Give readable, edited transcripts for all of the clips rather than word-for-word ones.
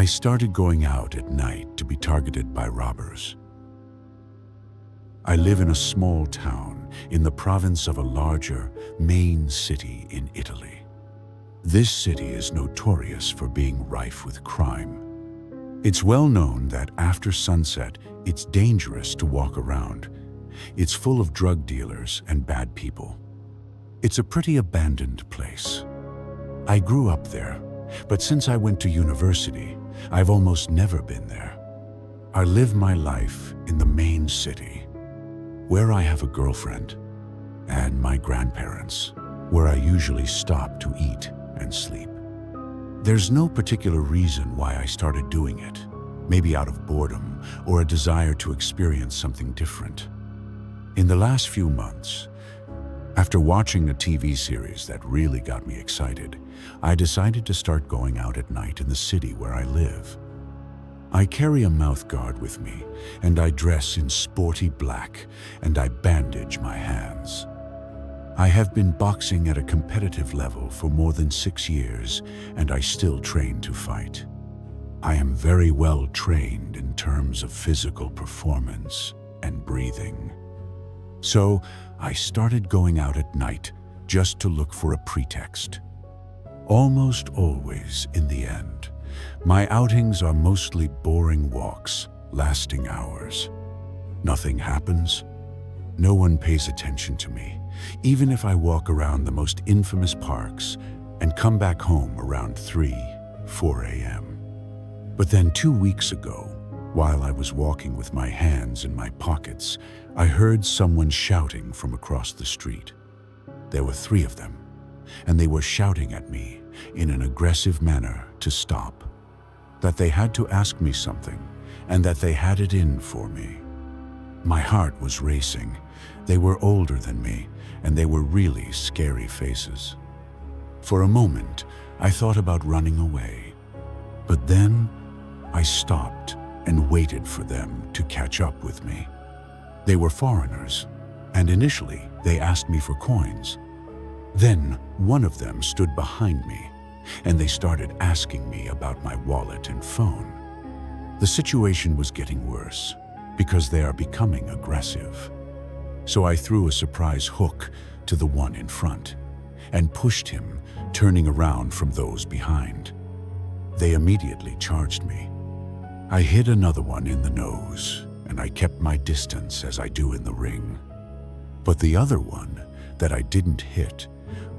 I started going out at night to be targeted by robbers. I live in a small town in the province of a larger main city in Italy. This city is notorious for being rife with crime. It's well known that after sunset, it's dangerous to walk around. It's full of drug dealers and bad people. It's a pretty abandoned place. I grew up there, but since I went to university, I've almost never been there. I live my life in the main city, where I have a girlfriend, and my grandparents, where I usually stop to eat and sleep. There's no particular reason why I started doing it, maybe out of boredom or a desire to experience something different. In the last few months, after watching a TV series that really got me excited, I decided to start going out at night in the city where I live. I carry a mouth guard with me, and I dress in sporty black, and I bandage my hands. I have been boxing at a competitive level for more than 6 years, and I still train to fight. I am very well trained in terms of physical performance and breathing. So I started going out at night just to look for a pretext. Almost always, in the end, my outings are mostly boring walks, lasting hours. Nothing happens. No one pays attention to me, even if I walk around the most infamous parks and come back home around 4 a.m. But then 2 weeks ago, while I was walking with my hands in my pockets, I heard someone shouting from across the street. There were 3 of them, and they were shouting at me in an aggressive manner to stop, that they had to ask me something, and that they had it in for me. My heart was racing. They were older than me, and they were really scary faces. For a moment, I thought about running away, but then I stopped and waited for them to catch up with me. They were foreigners, and initially they asked me for coins. Then one of them stood behind me, and they started asking me about my wallet and phone. The situation was getting worse because they are becoming aggressive. So I threw a surprise hook to the one in front and pushed him, turning around from those behind. They immediately charged me. I hit another one in the nose, and I kept my distance as I do in the ring. But the other one that I didn't hit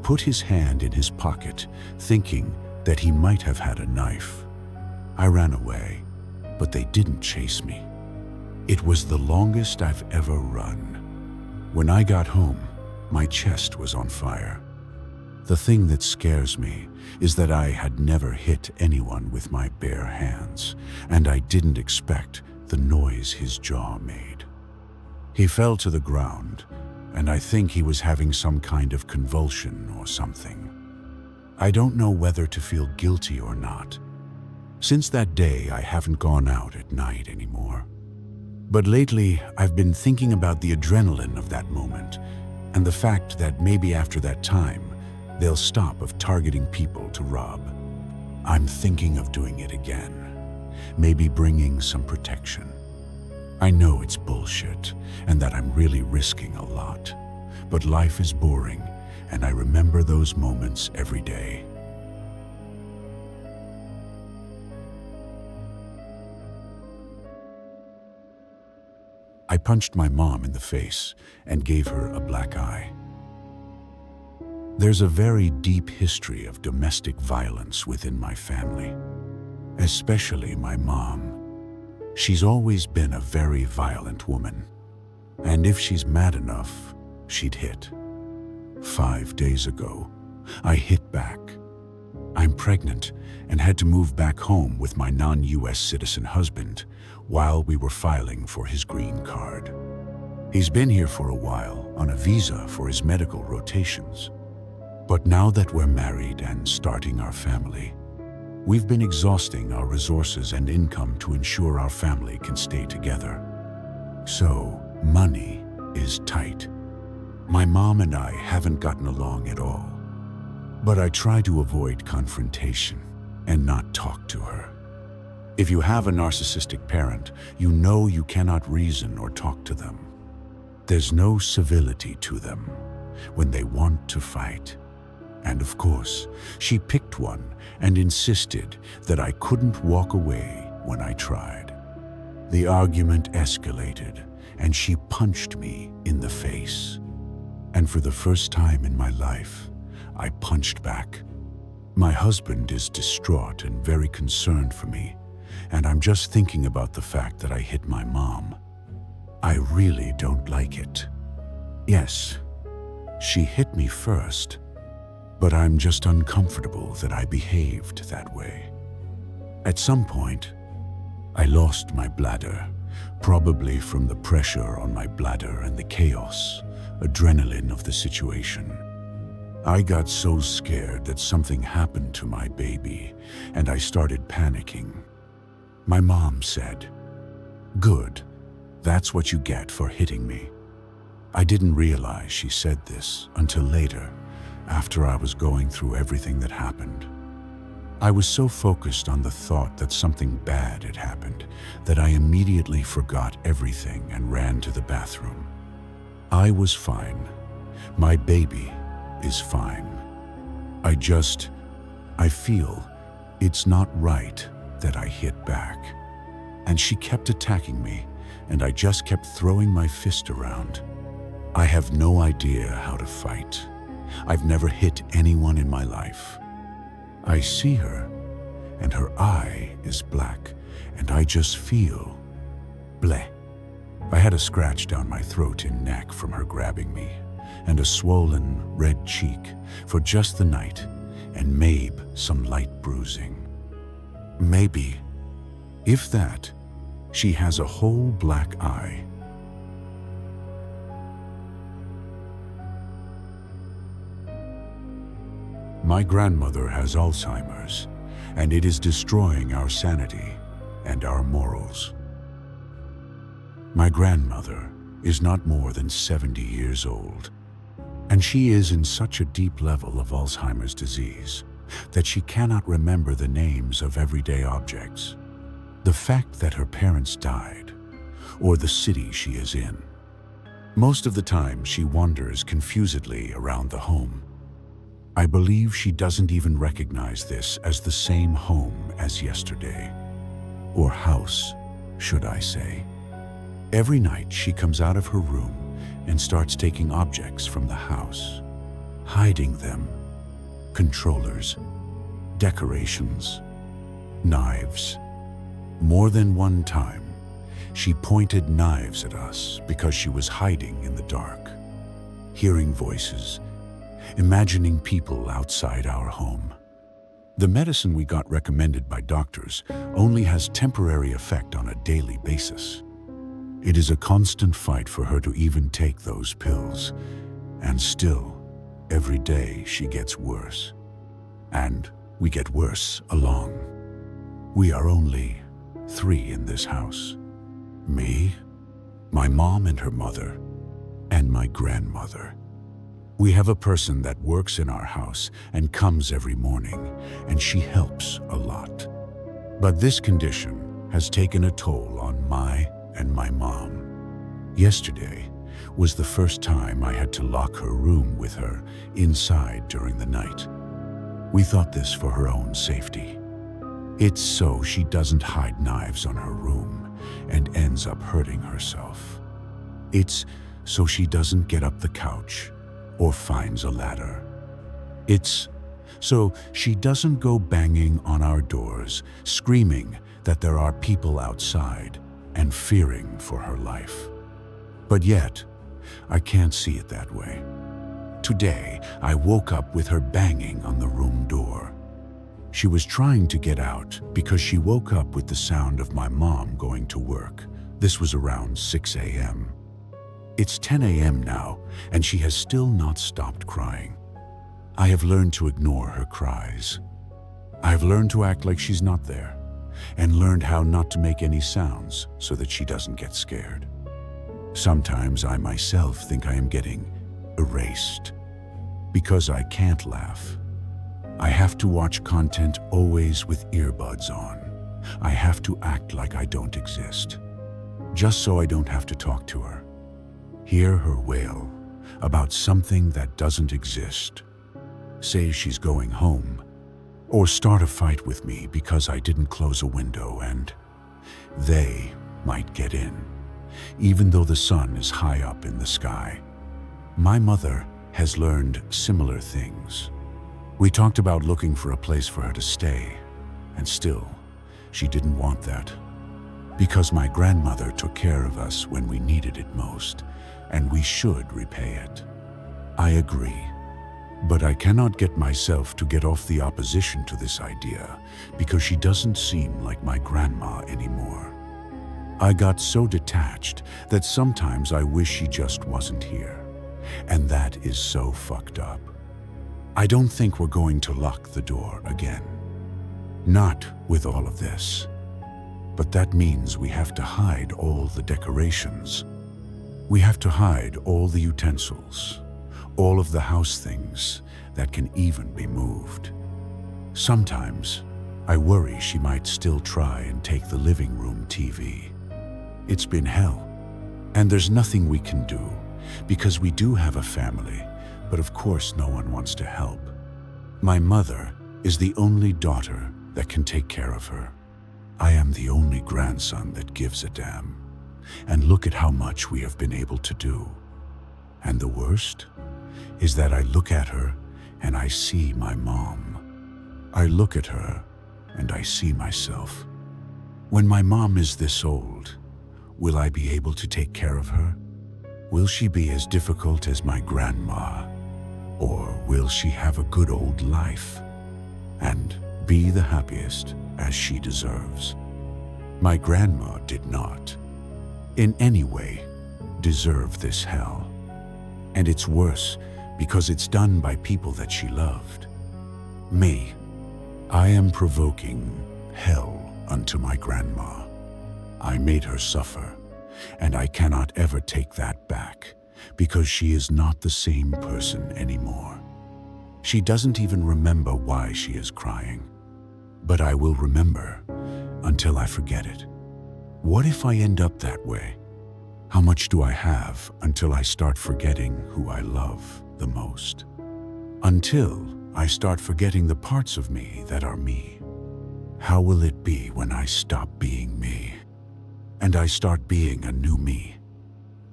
put his hand in his pocket, thinking that he might have had a knife. I ran away, but they didn't chase me. It was the longest I've ever run. When I got home, my chest was on fire. The thing that scares me is that I had never hit anyone with my bare hands, and I didn't expect the noise his jaw made. He fell to the ground, and I think he was having some kind of convulsion or something. I don't know whether to feel guilty or not. Since that day, I haven't gone out at night anymore. But lately, I've been thinking about the adrenaline of that moment, and the fact that maybe after that time, they'll stop of targeting people to rob. I'm thinking of doing it again, maybe bringing some protection. I know it's bullshit and that I'm really risking a lot, but life is boring and I remember those moments every day. I punched my mom in the face and gave her a black eye. There's a very deep history of domestic violence within my family, especially my mom. She's always been a very violent woman, and if she's mad enough, she'd hit. 5 days ago, I hit back. I'm pregnant and had to move back home with my non-US citizen husband while we were filing for his green card. He's been here for a while on a visa for his medical rotations. But now that we're married and starting our family, we've been exhausting our resources and income to ensure our family can stay together. So, money is tight. My mom and I haven't gotten along at all. But I try to avoid confrontation and not talk to her. If you have a narcissistic parent, you know you cannot reason or talk to them. There's no civility to them when they want to fight. And of course, she picked one and insisted that I couldn't walk away when I tried. The argument escalated, and she punched me in the face. And for the first time in my life, I punched back. My husband is distraught and very concerned for me, and I'm just thinking about the fact that I hit my mom. I really don't like it. Yes, she hit me first, but I'm just uncomfortable that I behaved that way. At some point, I lost my bladder, probably from the pressure on my bladder and the chaos, adrenaline of the situation. I got so scared that something happened to my baby, and I started panicking. My mom said, "Good, that's what you get for hitting me." I didn't realize she said this until later, after I was going through everything that happened. I was so focused on the thought that something bad had happened that I immediately forgot everything and ran to the bathroom. I was fine. My baby is fine. I feel it's not right that I hit back. And she kept attacking me, and I just kept throwing my fist around. I have no idea how to fight. I've never hit anyone in my life. I see her, and her eye is black, and I just feel bleh. I had a scratch down my throat and neck from her grabbing me, and a swollen red cheek for just the night, and maybe some light bruising. Maybe, if that, she has a whole black eye. My grandmother has Alzheimer's, and it is destroying our sanity and our morals. My grandmother is not more than 70 years old, and she is in such a deep level of Alzheimer's disease that she cannot remember the names of everyday objects, the fact that her parents died, or the city she is in. Most of the time, she wanders confusedly around the home. I believe she doesn't even recognize this as the same home as yesterday, or house, should I say. Every night she comes out of her room and starts taking objects from the house, hiding them. Controllers, decorations, knives. More than one time, she pointed knives at us because she was hiding in the dark, hearing voices, imagining people outside our home. The medicine we got recommended by doctors only has temporary effect on a daily basis. It is a constant fight for her to even take those pills, and still, every day she gets worse. And we get worse along. We are only 3 in this house. Me, my mom and her mother, and my grandmother. We have a person that works in our house and comes every morning, and she helps a lot. But this condition has taken a toll on my mom. Yesterday was the first time I had to lock her room with her inside during the night. We thought this for her own safety. It's so she doesn't hide knives on her room and ends up hurting herself. It's so she doesn't get up the couch or finds a ladder. It's so she doesn't go banging on our doors, screaming that there are people outside and fearing for her life. But yet, I can't see it that way. Today, I woke up with her banging on the room door. She was trying to get out because she woke up with the sound of my mom going to work. This was around 6 a.m. It's 10 a.m. now, and she has still not stopped crying. I have learned to ignore her cries. I have learned to act like she's not there, and learned how not to make any sounds so that she doesn't get scared. Sometimes I myself think I am getting erased because I can't laugh. I have to watch content always with earbuds on, I have to act like I don't exist, just so I don't have to talk to her. Hear her wail about something that doesn't exist. Say she's going home, or start a fight with me because I didn't close a window and they might get in, even though the sun is high up in the sky. My mother has learned similar things. We talked about looking for a place for her to stay, and still, she didn't want that. Because my grandmother took care of us when we needed it most, and we should repay it. I agree, but I cannot get myself to get off the opposition to this idea because she doesn't seem like my grandma anymore. I got so detached that sometimes I wish she just wasn't here, and that is so fucked up. I don't think we're going to lock the door again. Not with all of this. But that means we have to hide all the decorations. We have to hide all the utensils, all of the house things that can even be moved. Sometimes, I worry she might still try and take the living room TV. It's been hell, and there's nothing we can do because we do have a family, but of course no one wants to help. My mother is the only daughter that can take care of her. I am the only grandson that gives a damn. And look at how much we have been able to do. And the worst is that I look at her and I see my mom. I look at her and I see myself. When my mom is this old, will I be able to take care of her? Will she be as difficult as my grandma? Or will she have a good old life and be the happiest as she deserves? My grandma did not, in any way, deserve this hell. And it's worse because it's done by people that she loved. Me, I am provoking hell unto my grandma. I made her suffer, and I cannot ever take that back because she is not the same person anymore. She doesn't even remember why she is crying. But I will remember until I forget it. What if I end up that way? How much do I have until I start forgetting who I love the most? Until I start forgetting the parts of me that are me. How will it be when I stop being me and I start being a new me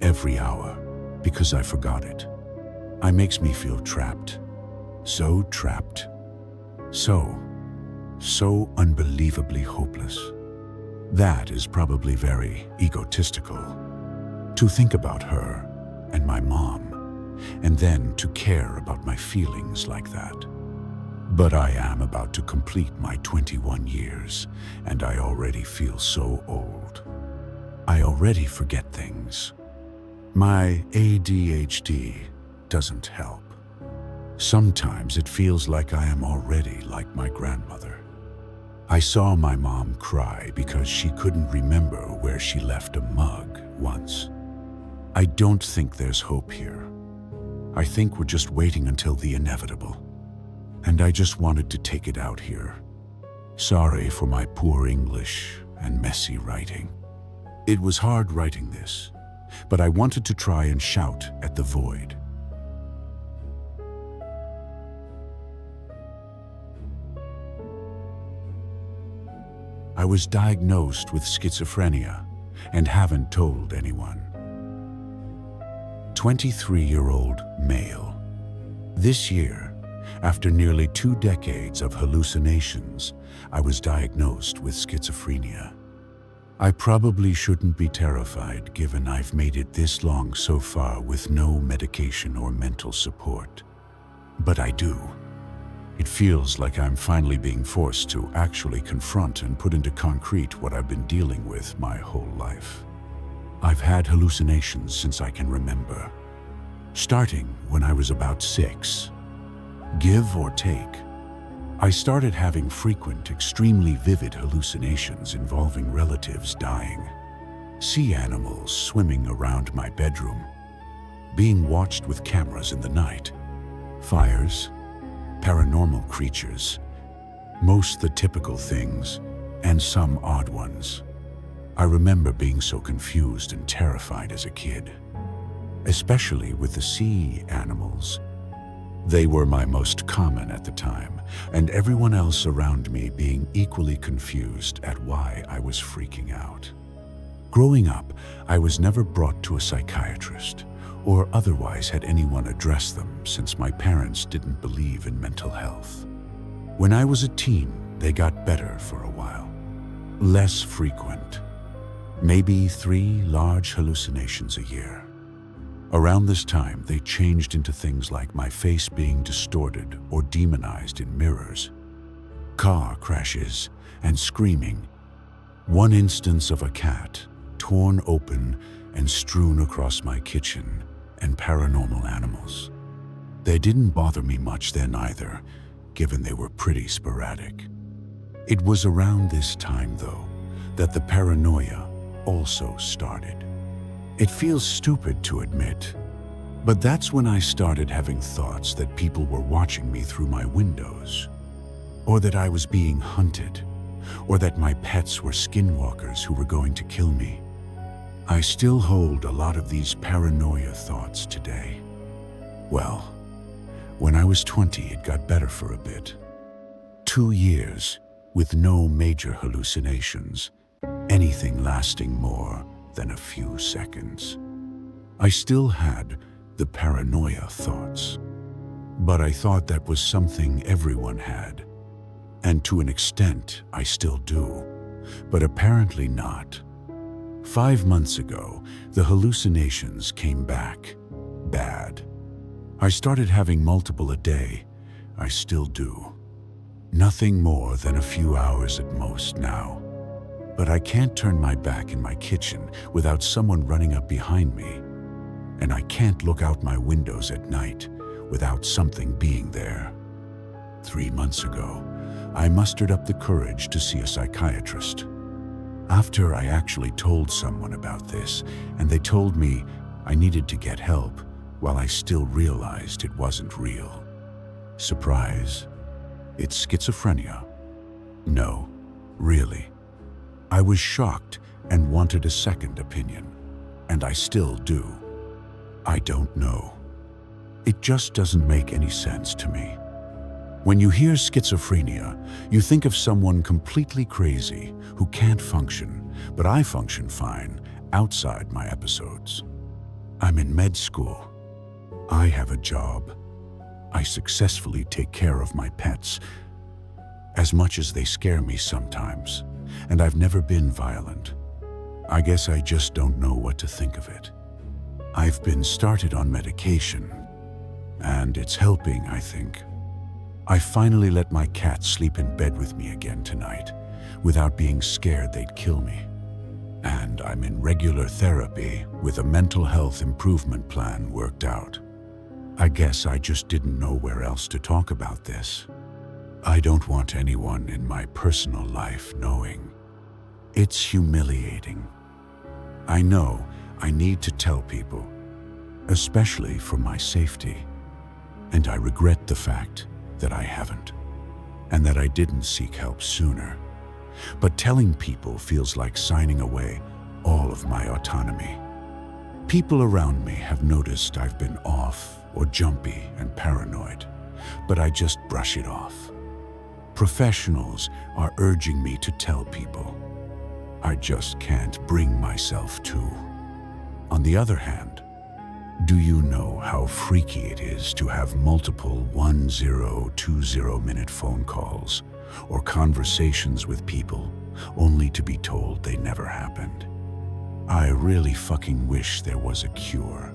every hour because I forgot it? It makes me feel trapped. So trapped. So unbelievably hopeless. That is probably very egotistical, to think about her and my mom, and then to care about my feelings like that. But I am about to complete my 21 years, and I already feel so old. I already forget things. My ADHD doesn't help. Sometimes it feels like I am already like my grandmother. I saw my mom cry because she couldn't remember where she left a mug once. I don't think there's hope here. I think we're just waiting until the inevitable. And I just wanted to take it out here. Sorry for my poor English and messy writing. It was hard writing this, but I wanted to try and shout at the void. I was diagnosed with schizophrenia and haven't told anyone. 23-year-old male. This year, after nearly 2 decades of hallucinations, I was diagnosed with schizophrenia. I probably shouldn't be terrified given I've made it this long so far with no medication or mental support. But I do. It feels like I'm finally being forced to actually confront and put into concrete what I've been dealing with my whole life. I've had hallucinations since I can remember, starting when I was about 6. Give or take, I started having frequent, extremely vivid hallucinations involving relatives dying, sea animals swimming around my bedroom, being watched with cameras in the night, fires, paranormal creatures, most the typical things, and some odd ones. I remember being so confused and terrified as a kid, especially with the sea animals. They were my most common at the time, and everyone else around me being equally confused at why I was freaking out. Growing up, I was never brought to a psychiatrist or otherwise had anyone address them since my parents didn't believe in mental health. When I was a teen, they got better for a while. Less frequent. Maybe 3 large hallucinations a year. Around this time, they changed into things like my face being distorted or demonized in mirrors, car crashes, and screaming. One instance of a cat torn open and strewn across my kitchen, and paranormal animals. They didn't bother me much then either, given they were pretty sporadic. It was around this time, though, that the paranoia also started. It feels stupid to admit, but that's when I started having thoughts that people were watching me through my windows, or that I was being hunted, or that my pets were skinwalkers who were going to kill me. I still hold a lot of these paranoia thoughts today. Well, when I was 20, it got better for a bit. 2 years with no major hallucinations, anything lasting more than a few seconds. I still had the paranoia thoughts, but I thought that was something everyone had. And to an extent, I still do, but apparently not. 5 months ago, the hallucinations came back, bad. I started having multiple a day. I still do. Nothing more than a few hours at most now. But I can't turn my back in my kitchen without someone running up behind me. And I can't look out my windows at night without something being there. 3 months ago, I mustered up the courage to see a psychiatrist. After I actually told someone about this, and they told me I needed to get help, while I still realized it wasn't real. Surprise. It's schizophrenia. No, really. I was shocked and wanted a second opinion, and I still do. I don't know. It just doesn't make any sense to me. When you hear schizophrenia, you think of someone completely crazy who can't function, but I function fine outside my episodes. I'm in med school. I have a job. I successfully take care of my pets, as much as they scare me sometimes, and I've never been violent. I guess I just don't know what to think of it. I've been started on medication, and it's helping, I think. I finally let my cat sleep in bed with me again tonight, without being scared they'd kill me. And I'm in regular therapy with a mental health improvement plan worked out. I guess I just didn't know where else to talk about this. I don't want anyone in my personal life knowing. It's humiliating. I know I need to tell people, especially for my safety. And I regret the fact that I haven't, and that I didn't seek help sooner. But telling people feels like signing away all of my autonomy. People around me have noticed I've been off or jumpy and paranoid, but I just brush it off. Professionals are urging me to tell people. I just can't bring myself to. On the other hand, do you know how freaky it is to have multiple 10-20-minute phone calls or conversations with people only to be told they never happened? I really fucking wish there was a cure.